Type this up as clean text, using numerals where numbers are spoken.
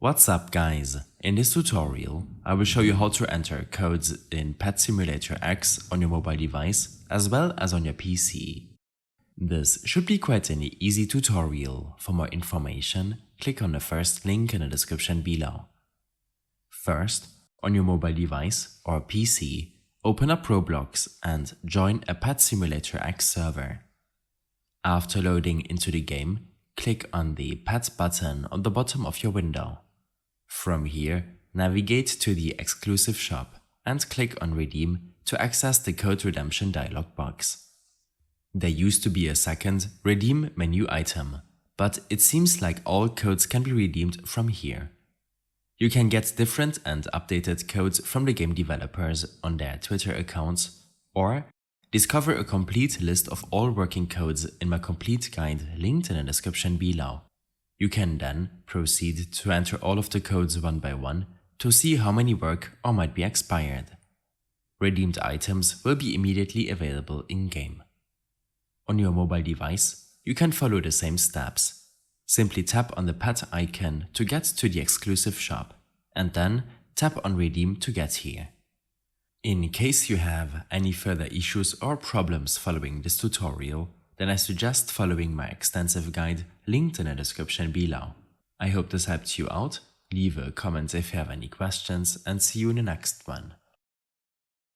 What's up guys? In this tutorial, I will show you how to enter codes in Pet Simulator X on your mobile device as well as on your PC. This should be quite an easy tutorial. For more information, click on the first link in the description below. First, on your mobile device or PC, open up Roblox and join a Pet Simulator X server. After loading into the game, click on the Pet button on the bottom of your window. From here, navigate to the exclusive shop and click on Redeem to access the code redemption dialog box. There used to be a second Redeem menu item, but it seems like all codes can be redeemed from here. You can get different and updated codes from the game developers on their Twitter accounts, or discover a complete list of all working codes in my complete guide linked in the description below. You can then proceed to enter all of the codes one by one to see how many work or might be expired. Redeemed items will be immediately available in-game. On your mobile device, you can follow the same steps. Simply tap on the pet icon to get to the exclusive shop, and then tap on Redeem to get here. In case you have any further issues or problems following this tutorial, then I suggest following my extensive guide linked in the description below. I hope this helped you out. Leave a comment if you have any questions and see you in the next one.